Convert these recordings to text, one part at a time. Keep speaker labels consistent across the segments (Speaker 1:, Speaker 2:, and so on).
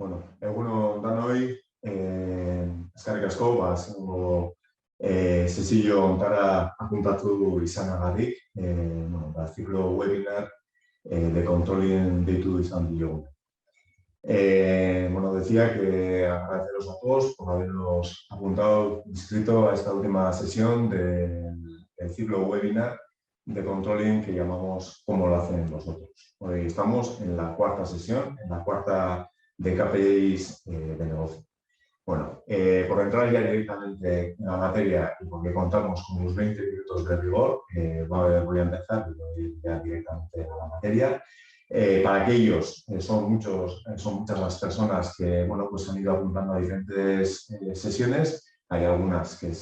Speaker 1: Bueno, egunon danoi, eskerrik asko, zengo sesillo ontara apuntatu izanagatik, ciclo webinar de controlling deitu izan diogu. Decía que agradeceros a todos por habernos apuntado, inscrito a esta última sesión del ciclo webinar de controlling que llamamos ¿Cómo lo hacen los otros? Hoy estamos en la cuarta sesión, en la cuarta de KPIs de negocio. Bueno, por entrar ya directamente en la materia y porque contamos con unos 20 minutos de rigor, voy a empezar y voy ya directamente a la materia. Para aquellos, son muchas las personas que pues han ido apuntando a diferentes sesiones. Hay algunas que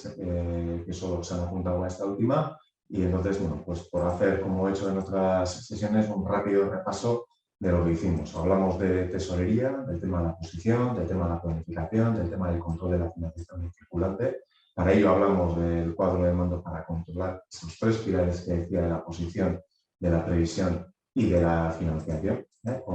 Speaker 1: solo se han apuntado a esta última y entonces, pues por hacer, como he hecho en otras sesiones, un rápido repaso de lo que hicimos. Hablamos de tesorería, del tema de la posición, del tema de la planificación, del tema del control de la financiación del circulante. Para ello hablamos del cuadro de mando para controlar esos tres pilares que decía de la posición, de la previsión y de la financiación,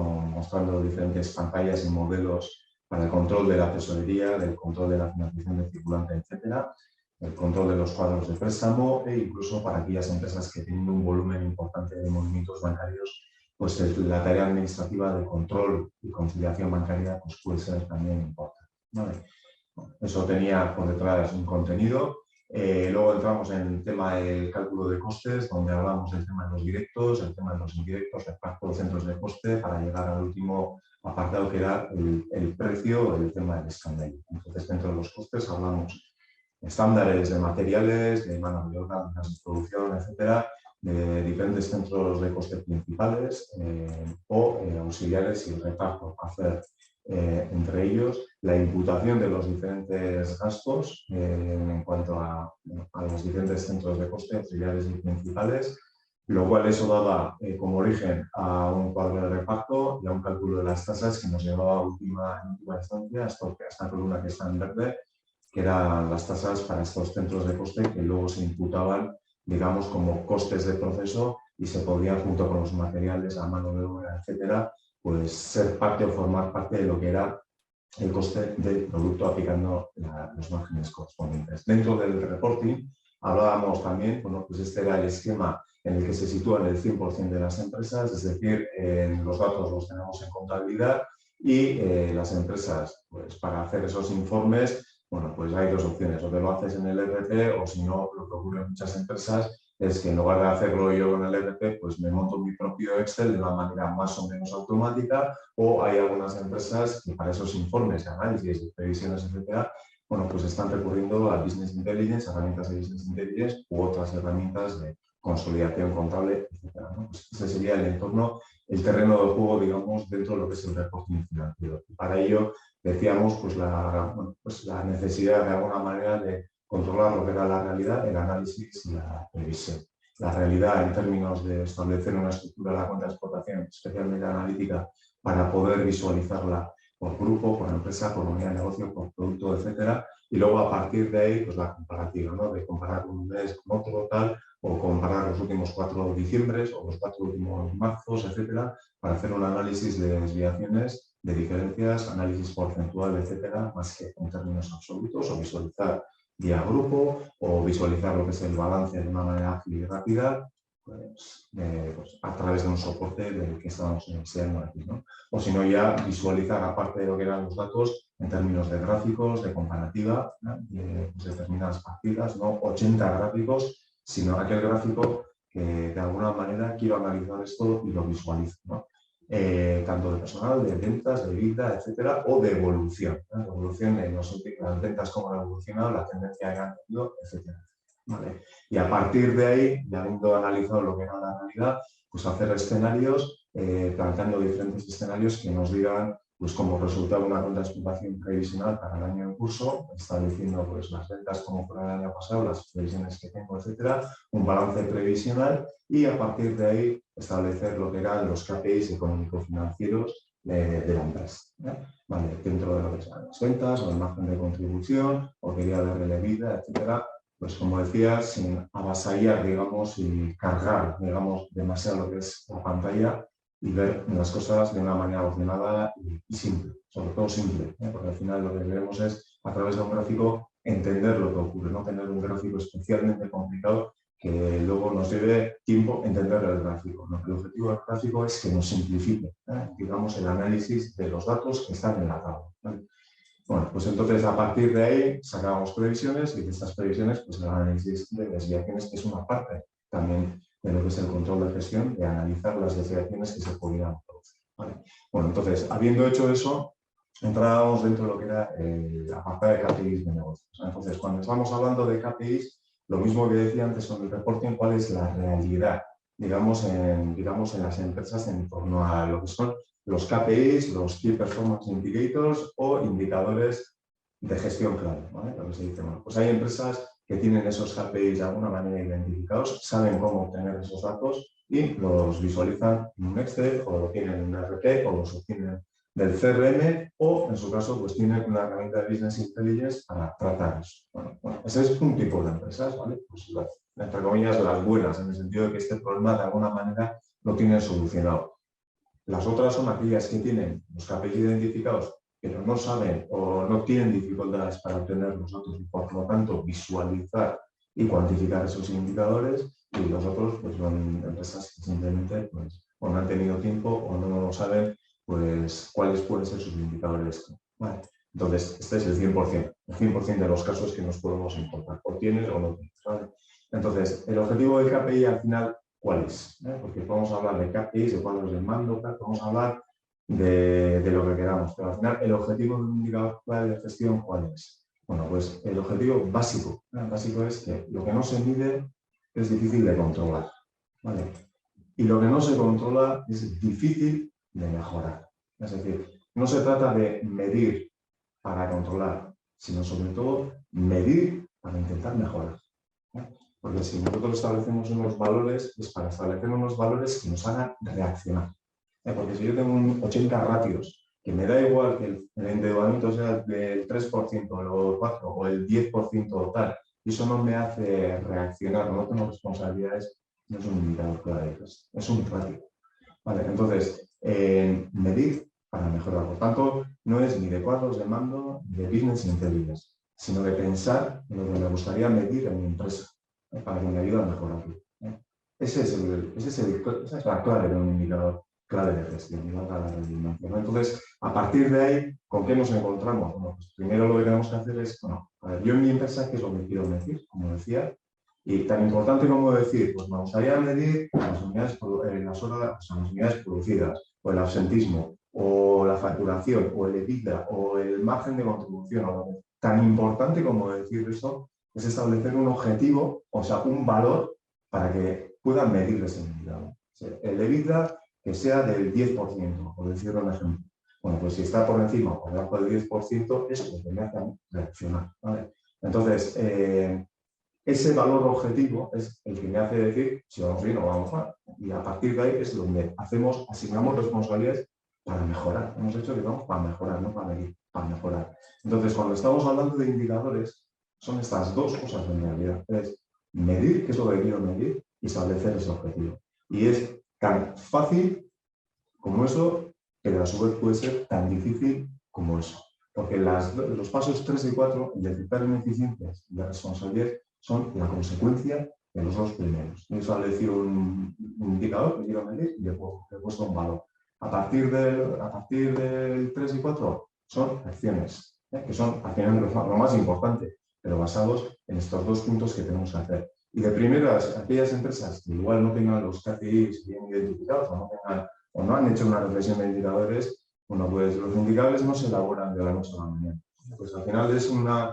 Speaker 1: mostrando diferentes pantallas y modelos para el control de la tesorería, del control de la financiación del circulante, etcétera, el control de los cuadros de préstamo e incluso para aquellas empresas que tienen un volumen importante de movimientos bancarios, pues la tarea administrativa de control y conciliación bancaria pues puede ser también importante. ¿Vale? Eso tenía por detrás un contenido. Luego entramos en el tema del cálculo de costes, donde hablamos del tema de los directos, el tema de los indirectos, el pacto de centros de coste, para llegar al último apartado que era el precio o el tema del escándalo. Entonces, dentro de los costes hablamos de estándares de materiales, de mano de obra, de producción, etcétera, de diferentes centros de coste principales o auxiliares y el reparto a hacer entre ellos, la imputación de los diferentes gastos en cuanto a los diferentes centros de coste, auxiliares y principales, lo cual eso daba como origen a un cuadro de reparto y a un cálculo de las tasas que nos llevaba en última instancia a esta columna que está en verde, que eran las tasas para estos centros de coste que luego se imputaban, digamos, como costes de proceso y se podían, junto con los materiales, la mano de obra, etcétera, pues ser parte o formar parte de lo que era el coste del producto aplicando los márgenes correspondientes. Dentro del reporting hablábamos también, pues este era el esquema en el que se sitúan el 100% de las empresas, es decir, los datos los tenemos en contabilidad y las empresas, pues para hacer esos informes, pues hay dos opciones, o te lo haces en el ERP o si no, lo que ocurre en muchas empresas es que en lugar de hacerlo yo con el ERP, pues me monto mi propio Excel de una manera más o menos automática, o hay algunas empresas que para esos informes de análisis, de previsiones, etcétera, pues están recurriendo a Business Intelligence, herramientas de Business Intelligence u otras herramientas de consolidación contable, etcétera, ¿no? Pues ese sería el entorno, el terreno de juego, digamos, dentro de lo que es el reporting financiero. Y para ello decíamos pues la necesidad de alguna manera de controlar lo que era la realidad, el análisis y la previsión. La realidad en términos de establecer una estructura de la cuenta de explotación, especialmente analítica, para poder visualizarla por grupo, por empresa, por unidad de negocio, por producto, etcétera. Y luego a partir de ahí, pues la comparativa, ¿no? De comparar un mes con otro, tal, o comparar los últimos 4 diciembres o los 4 últimos marzos, etcétera, para hacer un análisis de desviaciones, de diferencias, análisis porcentual, etcétera, más que en términos absolutos, o visualizar día grupo, o visualizar lo que es el balance de una manera ágil y rápida, pues a través de un soporte del que estamos enseñando aquí, ¿no? O si no, ya visualizar, aparte de lo que eran los datos, en términos de gráficos, de comparativa, ¿no? De determinadas partidas, no 80 gráficos, sino aquel gráfico que de alguna manera quiero analizar esto y lo visualizo, ¿no? Tanto de personal, de ventas, de vida, etcétera, o de evolución, ¿no? De evolución en las ventas, cómo han evolucionado, la tendencia que han tenido, etcétera. ¿Vale? Y a partir de ahí, ya habiendo analizado lo que era la realidad, pues hacer escenarios, planteando diferentes escenarios que nos digan, pues como resultado una cuenta de explotación previsional para el año en curso, estableciendo pues las ventas como fueron el año pasado, las previsiones que tengo, etcétera, un balance previsional y a partir de ahí establecer lo que eran los KPIs económico-financieros de la empresa, ¿eh? Vale, dentro de lo que sean las ventas o el margen de contribución o quería darle vida, etcétera. Pues como decía, sin avasallar, digamos, y cargar, digamos, demasiado lo que es la pantalla, y ver las cosas de una manera ordenada y simple, sobre todo simple, porque al final lo que queremos es, a través de un gráfico, entender lo que ocurre, no tener un gráfico especialmente complicado que luego nos lleve tiempo entender el gráfico. ¿No? El objetivo del gráfico es que nos simplifique, digamos, el análisis de los datos que están en la tabla. ¿Vale? Bueno, pues entonces a partir de ahí sacamos previsiones y de estas previsiones, pues el análisis de desviaciones, que es una parte también de lo que es el control de gestión, de analizar las desviaciones que se pudieran producir. ¿Vale? Bueno, entonces, habiendo hecho eso, entrábamos dentro de lo que era el apartado de KPIs de negocios. Entonces, cuando estamos hablando de KPIs, lo mismo que decía antes con el reporting, cuál es la realidad, digamos, en las empresas en torno a lo que son los KPIs, los Key Performance Indicators o indicadores de gestión clave. ¿Vale? Lo que se dice, bueno, pues hay empresas que tienen esos KPIs de alguna manera identificados, saben cómo obtener esos datos y los visualizan en un Excel o lo tienen en un RP o los obtienen del CRM o, en su caso, pues tienen una herramienta de Business Intelligence para tratar eso. Bueno, ese es un tipo de empresas, ¿vale? Pues entre comillas, las buenas, en el sentido de que este problema de alguna manera lo tienen solucionado. Las otras son aquellas que tienen los KPIs identificados, pero no saben o no tienen dificultades para obtener los datos y, por lo tanto, visualizar y cuantificar esos indicadores. Y los otros pues, son empresas que simplemente pues, o no han tenido tiempo o no saben pues, cuáles pueden ser sus indicadores. Vale. Entonces, este es el 100% de los casos que nos podemos importar, o tienes o no tienes. ¿Vale? Entonces, el objetivo del KPI al final, ¿cuál es? Porque podemos hablar de KPIs, de cuadros de mando, podemos hablar de lo que queramos, pero al final el objetivo de un indicador clave de gestión, ¿cuál es? Bueno, pues el objetivo básico, básico es que lo que no se mide es difícil de controlar, ¿vale? Y lo que no se controla es difícil de mejorar. Es decir, no se trata de medir para controlar, sino sobre todo medir para intentar mejorar. Porque si nosotros establecemos unos valores, es para establecer unos valores que nos hagan reaccionar. Porque si yo tengo un 80 ratios, que me da igual que el endeudamiento sea del 3%, o el 4% o el 10% o tal, y eso no me hace reaccionar, no tengo responsabilidades, no es un indicador clave, es un ratio. Vale, entonces, medir para mejorar. Por tanto, no es ni de cuadros de mando ni de business intelligence, sino de pensar en lo que me gustaría medir en mi empresa para que me ayude a mejorarlo. Esa es la clave de un indicador clave de gestión, no la redundancia. Entonces, a partir de ahí, ¿con qué nos encontramos? Bueno, pues primero lo que tenemos que hacer es, bueno, a ver, yo en mi empresa, ¿qué es lo que quiero medir? Como decía, y tan importante como decir, pues me gustaría medir las unidades, las unidades producidas, o el absentismo, o la facturación, o el EBITDA, o el margen de contribución. Tan importante como decir eso es establecer un objetivo, o sea, un valor para que puedan medir ese indicador. El EBITDA que sea del 10%, por decirlo un ejemplo. Bueno, pues si está por encima o por debajo del 10%, es lo que me hace reaccionar. ¿Vale? Entonces, ese valor objetivo es el que me hace decir si vamos bien o vamos mal. Y a partir de ahí es donde asignamos responsabilidades para mejorar. Hemos hecho que vamos para mejorar, no para medir, para mejorar. Entonces, cuando estamos hablando de indicadores, son estas dos cosas en realidad. Es medir, qué es lo que quiero medir, y establecer ese objetivo. Y es tan fácil como eso, pero a su vez puede ser tan difícil como eso. Porque los pasos 3 y 4, el detectar ineficiencias y la responsabilidad, son la consecuencia de los dos primeros. Yo he establecido un indicador que quiero medir y le he puesto un valor. A partir del 3 y 4 son acciones, que son acciones lo más importante, pero basados en estos dos puntos que tenemos que hacer. Y de primeras, aquellas empresas que igual no tengan los KPIs bien identificados o no han hecho una reflexión de indicadores, bueno, pues los indicadores no se elaboran de la noche a la mañana. Pues al final es una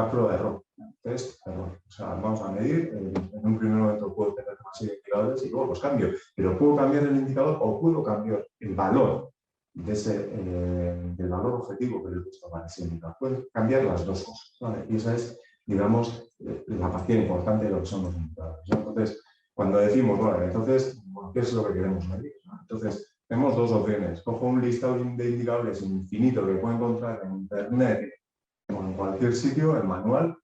Speaker 1: prueba de error. Test, error. O sea, vamos a medir, en un primer momento puedo tener más indicadores y luego los cambio, pero puedo cambiar el indicador o puedo cambiar el valor del valor objetivo que le he puesto para ese indicador. Puedo cambiar las dos cosas, ¿vale? Y esa es, digamos, la parte importante de lo que son los indicadores, ¿no? Entonces, cuando decimos, bueno, entonces, ¿qué es lo que queremos medir? ¿No? Entonces, tenemos dos opciones. Cojo un listado de indicadores infinito que puedo encontrar en Internet o en cualquier sitio, en manual,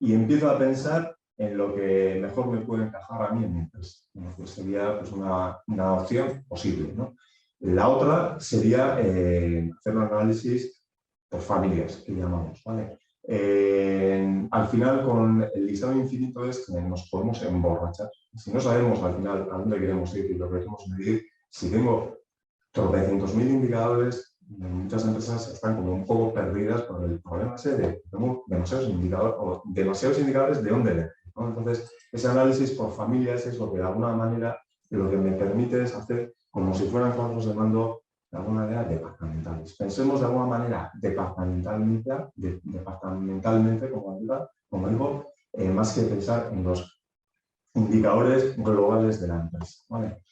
Speaker 1: y empiezo a pensar en lo que mejor me puede encajar a mí en mi empresa. Bueno, pues sería pues, una opción posible, ¿no? La otra sería hacer un análisis por familias, que llamamos, ¿vale? Al final, con el listado infinito nos podemos emborrachar. Si no sabemos al final a dónde queremos ir y lo que queremos medir, si tengo tropecientos mil indicadores, muchas empresas están como un poco perdidas por el problema ese de que tengo demasiados indicadores de dónde leer, ¿no? Entonces, ese análisis por familias es lo que de alguna manera lo que me permite es hacer como si fueran cuadros de mando de alguna manera departamentales. Pensemos de alguna manera departamentalmente como digo, más que pensar en los indicadores globales de la empresa, ¿vale?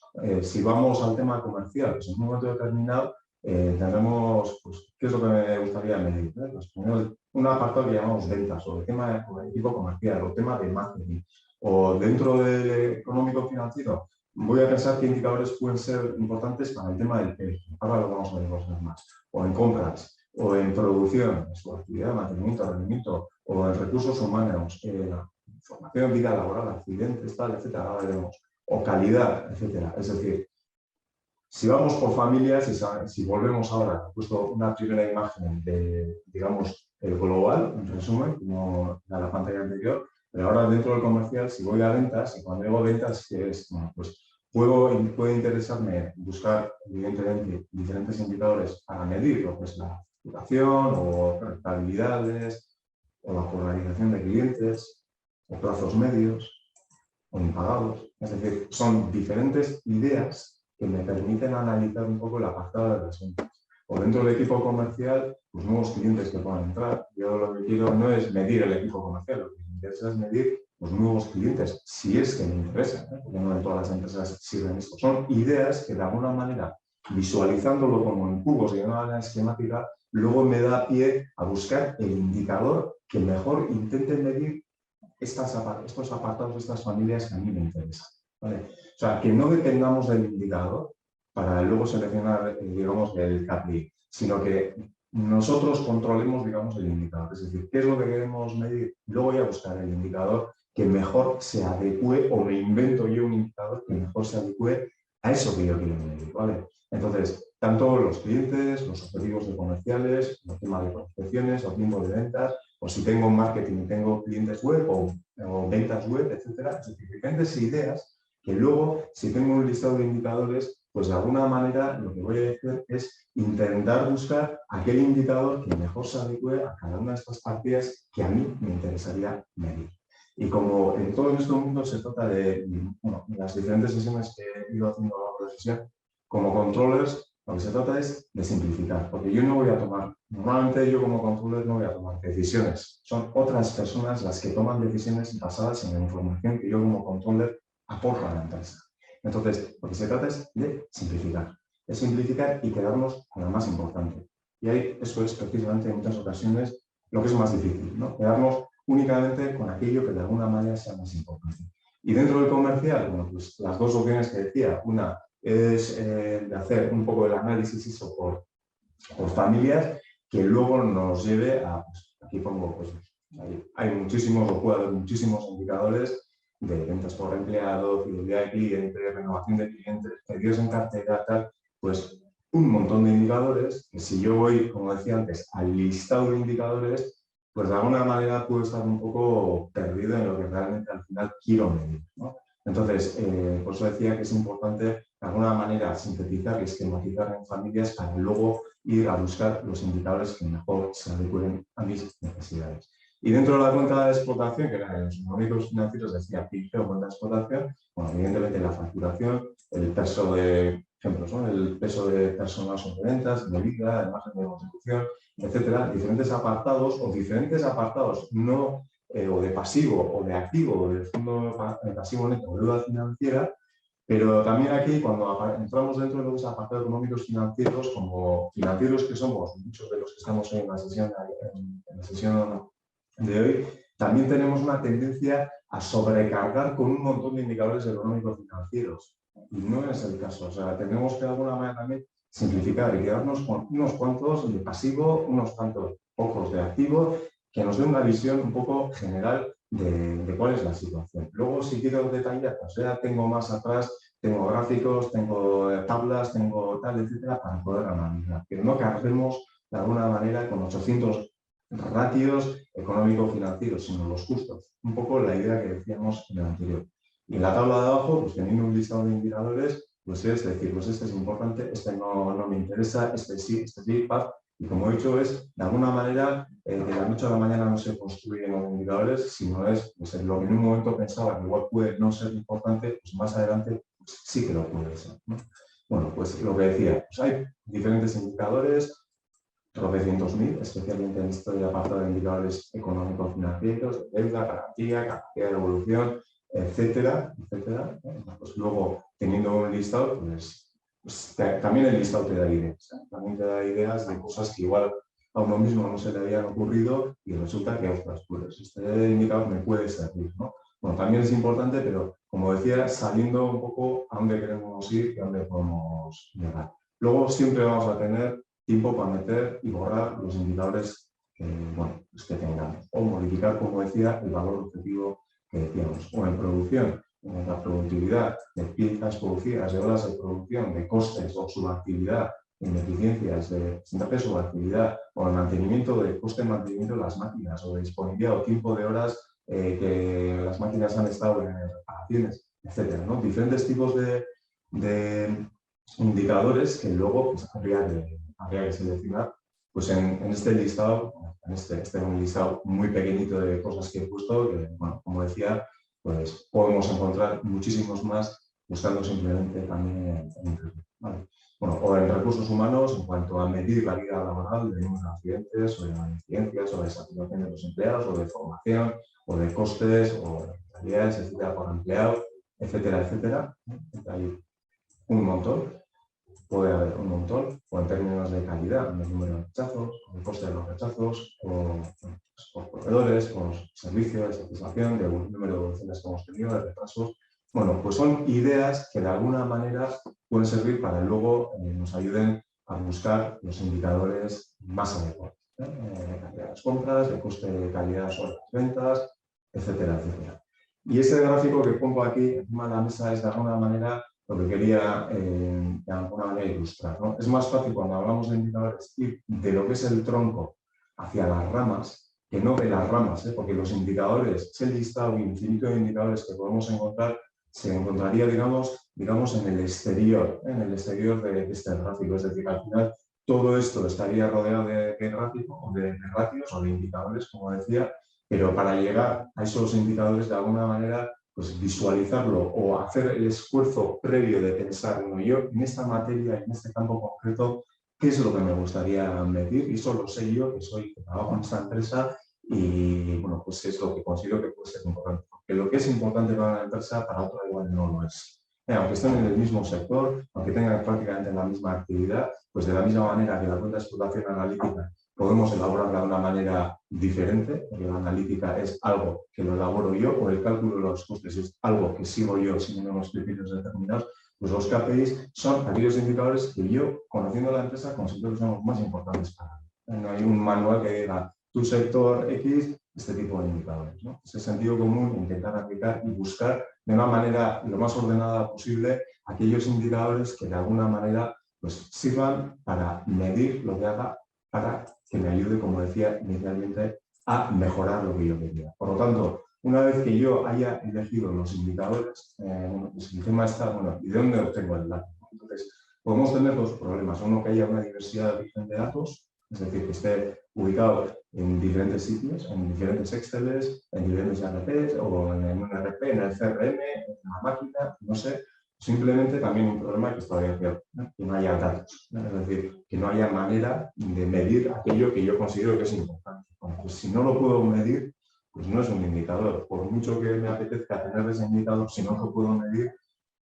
Speaker 1: Si vamos al tema comercial, pues en un momento determinado tendremos, pues, ¿qué es lo que me gustaría medir? Pues un apartado que llamamos ventas, o el tema de equipo comercial, o tema de marketing, o dentro del económico financiero, voy a pensar qué indicadores pueden ser importantes para el tema del PIB. Ahora lo vamos a ver más. O en compras, o en producción, en su actividad, mantenimiento, rendimiento, o en recursos humanos, formación, vida laboral, accidentes, tal, etcétera, ahora veremos, o calidad, etcétera. Es decir, si vamos por familias, si volvemos ahora, he puesto una primera imagen de, digamos, el global, en resumen, como en la pantalla anterior, pero ahora dentro del comercial, si voy a ventas, y cuando digo ventas, ¿qué es? Bueno, pues puede interesarme buscar, evidentemente, diferentes indicadores para medir lo que es la facturación o rentabilidades o la polarización de clientes o plazos medios o impagados. Es decir, son diferentes ideas que me permiten analizar un poco el apartado de las ventas. O dentro del equipo comercial, pues nuevos clientes que puedan entrar. Yo lo que quiero no es medir el equipo comercial, lo que me interesa es medir los nuevos clientes, si es que me interesa, ¿eh? Porque no en todas las empresas sirven esto. Son ideas que de alguna manera, visualizándolo como en cubos y de una manera esquemática, luego me da pie a buscar el indicador que mejor intente medir estos apartados, estas familias que a mí me interesan, ¿vale? O sea, que no dependamos del indicador para luego seleccionar, digamos, el KPI, sino que nosotros controlemos, digamos, el indicador. Es decir, ¿qué es lo que queremos medir? Luego voy a buscar el indicador que mejor se adecue, o me invento yo un indicador que mejor se adecue a eso que yo quiero medir, ¿vale? Entonces, tanto los clientes, los objetivos de comerciales, el tema de prospecciones, o tiempo de ventas, o si tengo marketing y tengo clientes web o ventas web, etcétera, es decir, diferentes ideas que luego, si tengo un listado de indicadores, pues de alguna manera lo que voy a hacer es intentar buscar aquel indicador que mejor se adecue a cada una de estas partidas que a mí me interesaría medir. Y como en todo este mundo se trata de, bueno, en las diferentes sesiones que he ido haciendo a lo largo de la sesión, como controllers, lo que se trata es de simplificar, porque yo no voy a tomar, normalmente yo como controller no voy a tomar decisiones, son otras personas las que toman decisiones basadas en la información que yo como controller aporto a la empresa. Entonces, lo que se trata es de simplificar y quedarnos con lo más importante. Y ahí eso es precisamente en muchas ocasiones lo que es más difícil, ¿no? Quedarnos únicamente con aquello que de alguna manera sea más importante. Y dentro del comercial, bueno, pues las dos opciones que decía, una es de hacer un poco el análisis eso por familias, que luego nos lleve a, pues, aquí pongo, pues hay muchísimos, o puede haber muchísimos indicadores de ventas por empleado, fidelidad de cliente, renovación de clientes, pedidos en cartera, tal, pues un montón de indicadores que si yo voy, como decía antes, al listado de indicadores, pues de alguna manera puedo estar un poco perdido en lo que realmente al final quiero medir, ¿no? Entonces, por eso decía que es importante de alguna manera sintetizar y esquematizar en familias para luego ir a buscar los indicadores que mejor se adecuen a mis necesidades. Y dentro de la cuenta de explotación, que era en los económicos financieros decía PIB o cuenta de explotación, bueno, evidentemente la facturación, el peso de ejemplos, ¿no? El peso de personal sobre ventas, de vida, el margen de contribución, etcétera, diferentes apartados, no o de pasivo o de activo, o del fondo pasivo neto o deuda financiera, pero también aquí, cuando entramos dentro de los apartados económicos financieros, como financieros que somos, muchos de los que estamos hoy en la sesión de hoy, también tenemos una tendencia a sobrecargar con un montón de indicadores económicos financieros. Y no es el caso. O sea, tenemos que de alguna manera también simplificar y quedarnos con unos cuantos de pasivo, unos cuantos pocos de activo, que nos dé una visión un poco general de cuál es la situación. Luego, si quiero detallar, o sea, tengo más atrás, tengo gráficos, tengo tablas, tengo tal, etcétera, para poder analizar. Pero no carguemos de alguna manera con 800 ratios económico-financieros, sino los justos. Un poco la idea que decíamos en el anterior. Y en la tabla de abajo, pues teniendo un listado de indicadores, pues es decir, pues este es importante, este no me interesa, este sí, paz. Y como he dicho, es de alguna manera, de la noche a la mañana no se construyen los indicadores, sino es pues, lo que en un momento pensaba que igual puede no ser importante, pues más adelante pues, sí que lo puede ser, ¿no? Bueno, pues lo que decía, pues hay diferentes indicadores, tropecientos mil, especialmente en este apartado de indicadores económicos financieros, de deuda, garantía, capacidad de evolución, etcétera, etcétera. Pues luego, teniendo un listado, pues también el listado te da ideas. También te da ideas de cosas que igual a uno mismo no se le habían ocurrido y resulta que, ostras, pues este indicador me puede servir, ¿no? Bueno, también es importante, pero como decía, saliendo un poco a dónde queremos ir y a dónde podemos llegar. Luego siempre vamos a tener tiempo para meter y borrar los indicadores bueno, pues que tengamos. O modificar, como decía, el valor objetivo que decíamos. O en producción, en la productividad de piezas producidas, de horas de producción, de costes o subactividad, ineficiencias de porcentaje de subactividad, o el mantenimiento de coste de mantenimiento de las máquinas, o de disponibilidad o tiempo de horas que las máquinas han estado en reparaciones, etcétera, ¿no? Diferentes tipos de indicadores que luego pues, habría que seleccionar. Pues en este listado, este es un listado muy pequeñito de cosas que he puesto, que, bueno, como decía, pues podemos encontrar muchísimos más buscando simplemente también en Internet, ¿vale? Bueno, o en recursos humanos, en cuanto a medir la vida laboral de número de accidentes, o de incidencias, o de satisfacción de los empleados, o de formación, o de costes, o de calidades, etcétera, por empleado, etcétera, etcétera. Hay un montón. Puede haber un montón, o en términos de calidad, en el número de rechazos, o el coste de los rechazos, o pues, por proveedores, por servicios de satisfacción, de un número de evoluciones que hemos tenido, de retrasos. Bueno, pues son ideas que de alguna manera pueden servir para que luego nos ayuden a buscar los indicadores más adecuados. De calidad de las compras, de coste de calidad sobre las ventas, etcétera, etcétera. Y ese gráfico que pongo aquí encima de la mesa es de alguna manera lo que quería de alguna manera ilustrar, ¿no? Es más fácil cuando hablamos de indicadores ir de lo que es el tronco hacia las ramas, que no de las ramas, porque los indicadores, ese listado infinito de indicadores que podemos encontrar, se encontraría, digamos en el exterior de este gráfico. Es decir, al final todo esto estaría rodeado de gráficos o de ratios o de indicadores, como decía, pero para llegar a esos indicadores de alguna manera pues visualizarlo o hacer el esfuerzo previo de pensar, bueno, yo en esta materia, en este campo concreto, ¿qué es lo que me gustaría medir? Y eso lo sé yo, que trabajo en esta empresa y, bueno, pues es lo que considero que puede ser importante. Porque lo que es importante para una empresa, para otra igual no lo es. Aunque estén en el mismo sector, aunque tengan prácticamente la misma actividad, pues de la misma manera que la cuenta de explotación analítica podemos elaborarla de una manera diferente, porque la analítica es algo que lo elaboro yo, o el cálculo de los costes es algo que sigo yo siguiendo unos criterios determinados. Pues los KPIs son aquellos indicadores que yo, conociendo la empresa, considero que son los más importantes para mí. No hay un manual que diga tu sector X, este tipo de indicadores, ¿no? Ese sentido común, intentar aplicar y buscar de una manera lo más ordenada posible aquellos indicadores que de alguna manera pues, sirvan para medir lo que haga, para que me ayude, como decía inicialmente, a mejorar lo que yo quería. Por lo tanto, una vez que yo haya elegido los indicadores, bueno, pues el tema está, bueno, ¿y de dónde obtengo el dato? Entonces, podemos tener dos problemas. Uno, que haya una diversidad de origen de datos, es decir, que esté ubicado en diferentes sitios, en diferentes Exceles, en diferentes RPs, o en un RP, en el CRM, en la máquina, no sé. Simplemente también un problema que es todavía peor, ¿no? Que no haya datos, ¿no? Es decir, que no haya manera de medir aquello que yo considero que es importante. Bueno, pues si no lo puedo medir, pues no es un indicador. Por mucho que me apetezca tener ese indicador, si no lo puedo medir,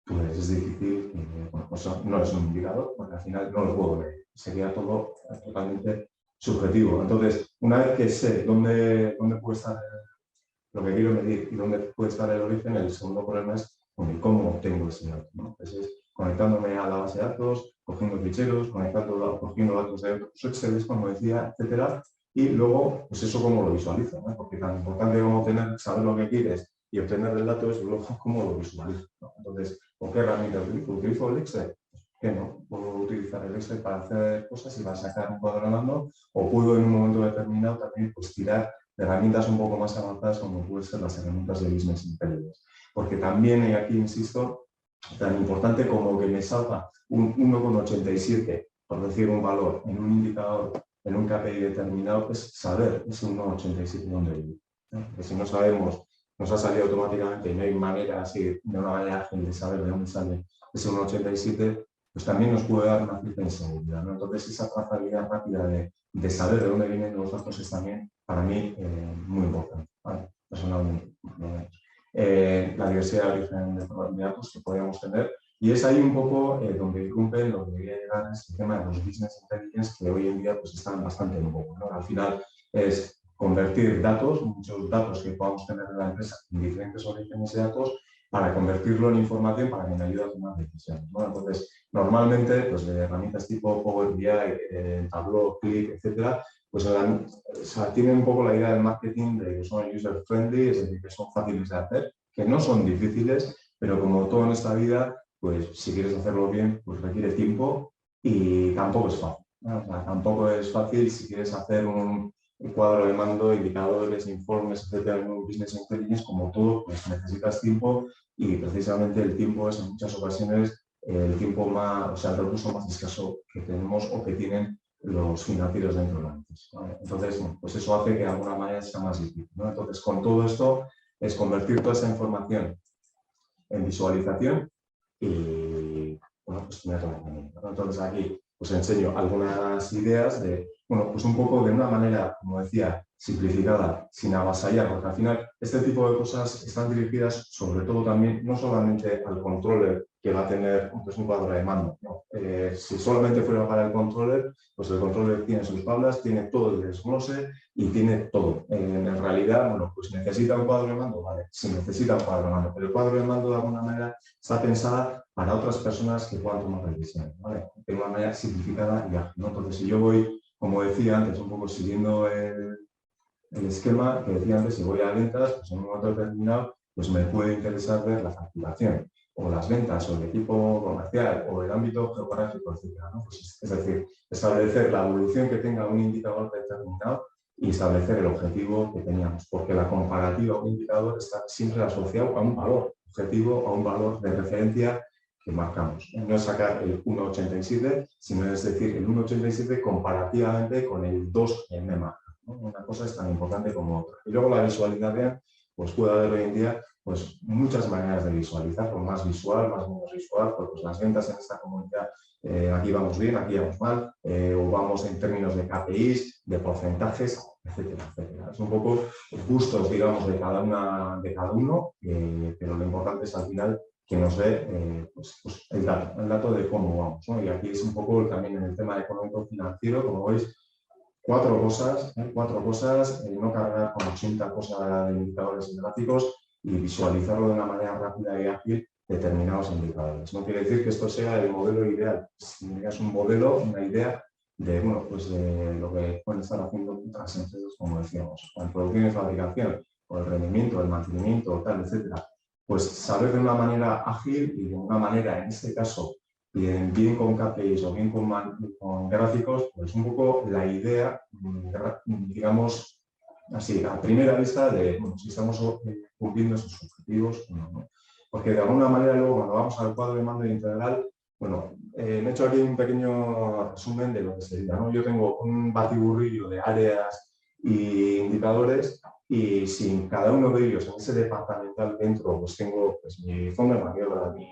Speaker 1: pues es difícil, bueno, pues no es un indicador, porque al final no lo puedo medir. Sería todo totalmente subjetivo. Entonces, una vez que sé dónde puede estar lo que quiero medir y dónde puede estar el origen, el segundo problema es cómo obtengo ese dato, ¿no? Entonces, conectándome a la base de datos, cogiendo ficheros, cogiendo datos de otros Excel, como decía, etcétera. Y luego, pues eso cómo lo visualizo, ¿no? Porque tan importante como saber lo que quieres y obtener el dato es luego cómo lo visualizo, ¿no? Entonces, ¿con qué herramienta utilizo? ¿Utilizo el Excel? ¿Qué no? Puedo utilizar el Excel para hacer cosas y para sacar un cuadro de mando, o puedo en un momento determinado también pues, tirar de herramientas un poco más avanzadas como pueden ser las herramientas de Business Intelligence. Porque también, y aquí insisto, tan importante como que me salga un 1,87, por decir un valor, en un indicador, en un KPI determinado, es saber ese 1,87 dónde vive. Porque si no sabemos, nos ha salido automáticamente y no hay manera así, de una manera ágil de saber de dónde sale ese 1,87, pues también nos puede dar una cierta inseguridad, ¿no? Entonces, esa trazabilidad rápida de saber de dónde vienen los datos es también, para mí, muy importante, ¿vale? Personalmente. La diversidad de origen de datos que podríamos tener. Y es ahí un poco donde irrumpe lo que debería llegar es el tema de los business intelligence, que hoy en día pues, están bastante en boga, ¿no? Al final es convertir datos, muchos datos que podamos tener en la empresa en diferentes orígenes de datos, para convertirlo en información para que me ayude a tomar decisiones, ¿no? Entonces, normalmente, pues, de herramientas tipo Power BI, Tableau, Click, etcétera, pues o sea, tienen un poco la idea del marketing de que son user-friendly, es decir, que son fáciles de hacer, que no son difíciles, pero como todo en esta vida, pues si quieres hacerlo bien, pues requiere tiempo y tampoco es fácil, ¿no? O sea, tampoco es fácil si quieres hacer un cuadro de mando, indicadores, informes, etcétera, en un business intelligence, como todo, pues necesitas tiempo y precisamente el tiempo es en muchas ocasiones el tiempo más, o sea, el recurso más escaso que tenemos o que tienen los financieros dentro de la empresa, ¿vale? Entonces, bueno, pues eso hace que de alguna manera sea más difícil, ¿no? Entonces, con todo esto es convertir toda esa información en visualización y, bueno, pues tener la herramienta, ¿no? Entonces, aquí os enseño algunas ideas de, bueno, pues un poco de una manera, como decía, simplificada, sin avasallar, porque al final este tipo de cosas están dirigidas sobre todo también, no solamente al controller que va a tener pues, un cuadro de mando, ¿no? Si solamente fuera para el controller, pues el controller tiene sus tablas, tiene todo el desglose y tiene todo. En realidad, bueno, pues necesita un cuadro de mando, vale, sí necesita un cuadro de mando, pero el cuadro de mando de alguna manera está pensada para otras personas que puedan tomar decisiones, ¿vale? De una manera simplificada y ágil, ¿no? Entonces, si yo voy, como decía antes, un poco siguiendo el esquema que decía antes, si voy a ventas, pues en un momento determinado, pues me puede interesar ver la facturación, o las ventas, o el equipo comercial, o el ámbito geográfico, etc., ¿no? Pues es decir, establecer la evolución que tenga un indicador determinado y establecer el objetivo que teníamos, porque la comparativa o un indicador está siempre asociado a un valor objetivo, a un valor de referencia que marcamos. No es sacar el 1,87, sino es decir, el 1,87 comparativamente con el 2 en EMA. Una cosa es tan importante como otra. Y luego la visualización, pues puede haber hoy en día pues, muchas maneras de visualizar, con más visual, más menos visual, pues las ventas en esta comunidad, aquí vamos bien, aquí vamos mal, o vamos en términos de KPIs, de porcentajes, etcétera, etcétera. Es un poco gustos, digamos, de cada uno, pero lo importante es al final que nos dé pues el dato de cómo vamos, ¿no? Y aquí es un poco también en el tema económico financiero, como veis, cuatro cosas, no cargar con 80 cosas de indicadores y gráficos y visualizarlo de una manera rápida y ágil determinados indicadores. No quiere decir que esto sea el modelo ideal, es un modelo, una idea de, bueno, pues de lo que pueden estar haciendo otras empresas, como decíamos, en producción y fabricación, o el rendimiento, el mantenimiento, tal, etcétera. Pues saber de una manera ágil y de una manera, en este caso, bien con KPIs o bien con gráficos, pues un poco la idea, digamos, así, a primera vista de bueno, si estamos cumpliendo esos objetivos o no, ¿no? Porque de alguna manera luego cuando vamos al cuadro de mando integral, bueno, me he hecho aquí un pequeño resumen de lo que sería, ¿no? Yo tengo un batiburrillo de áreas y indicadores y si cada uno de ellos en ese departamental dentro, pues tengo pues, mi fondo de maniobra, mi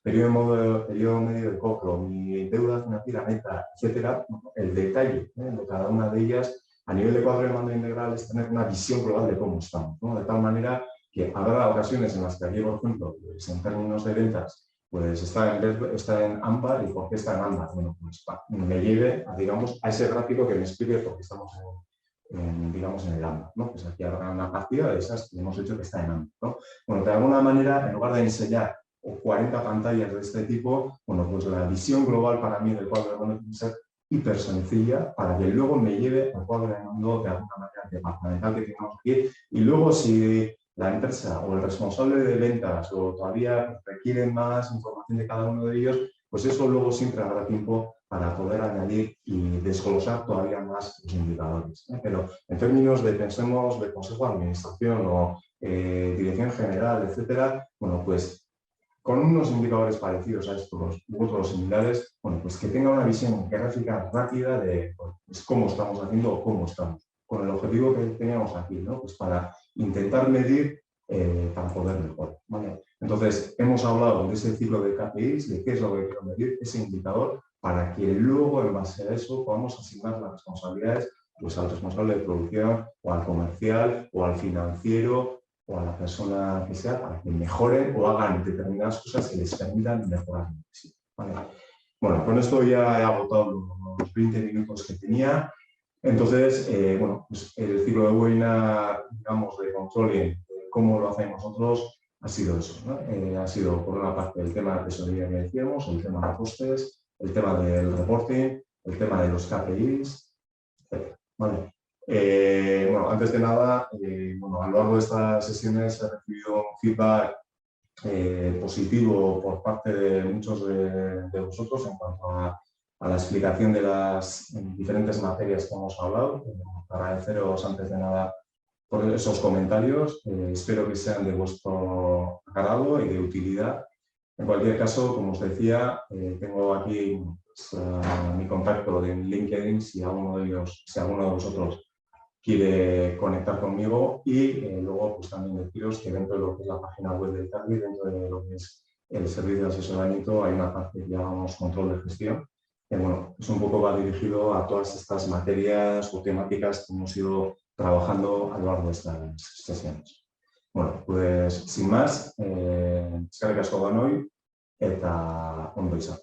Speaker 1: periodo medio de cobro, mi deuda financiera neta, etcétera, el detalle de cada una de ellas a nivel de cuadro de mando integral es tener una visión global de cómo estamos, ¿no? De tal manera que habrá ocasiones en las que aquí, por ejemplo, pues en términos de ventas, pues está en ámbar. ¿Y por qué está en ámbar? Bueno, pues me lleve, digamos, a ese gráfico que me explique por qué estamos digamos, en el ámbar, ¿no? Pues aquí habrá una partida de esas que hemos hecho que está en ámbar, ¿no? Bueno, de alguna manera, en lugar de enseñar 40 pantallas de este tipo, bueno, pues la visión global para mí del cuadro de mando tiene que ser hiper sencilla para que luego me lleve al cuadro de mando de alguna manera departamental que tengamos aquí. Y luego si la empresa o el responsable de ventas o todavía requieren más información de cada uno de ellos, pues eso luego siempre habrá tiempo para poder añadir y desglosar todavía más los indicadores. Pero en términos de, pensemos, de consejo de administración o dirección general, etcétera, bueno, pues con unos indicadores parecidos a estos u otros similares, bueno, pues que tenga una visión gráfica rápida de pues, cómo estamos haciendo o cómo estamos, con el objetivo que teníamos aquí, ¿no? Pues para intentar medir para poder mejorar, ¿vale? Entonces, hemos hablado de ese ciclo de KPIs, de qué es lo que quiero medir, ese indicador, para que luego, en base a eso, podamos asignar las responsabilidades pues, al responsable de producción, o al comercial, o al financiero, o a la persona que sea, para que mejoren o hagan determinadas cosas que les permitan mejorar. ¿Vale? Bueno, con esto ya he agotado los 20 minutos que tenía. Entonces, bueno, pues el ciclo de webinar, digamos, de controlling, cómo lo hacemos nosotros, ha sido eso, ¿no? Ha sido, por una parte, el tema de tesorería que decíamos, el tema de costes, el tema del reporting, el tema de los KPIs, etc. ¿Vale? Bueno, antes de nada, bueno, a lo largo de estas sesiones he recibido un feedback positivo por parte de muchos de vosotros en cuanto a la explicación de las diferentes materias que hemos hablado. Agradeceros antes de nada por esos comentarios. Espero que sean de vuestro agrado y de utilidad. En cualquier caso, como os decía, tengo aquí pues, mi contacto en LinkedIn si alguno de vosotros quiere conectar conmigo y luego pues también deciros que dentro de lo que es la página web del TACBI, dentro de lo que es el servicio de asesoramiento, hay una parte que llamamos control de gestión, que bueno, es un poco va dirigido a todas estas materias o temáticas que hemos ido trabajando a lo largo de estas sesiones. Bueno, pues sin más, eskerrik asko denoi eta ondo izan.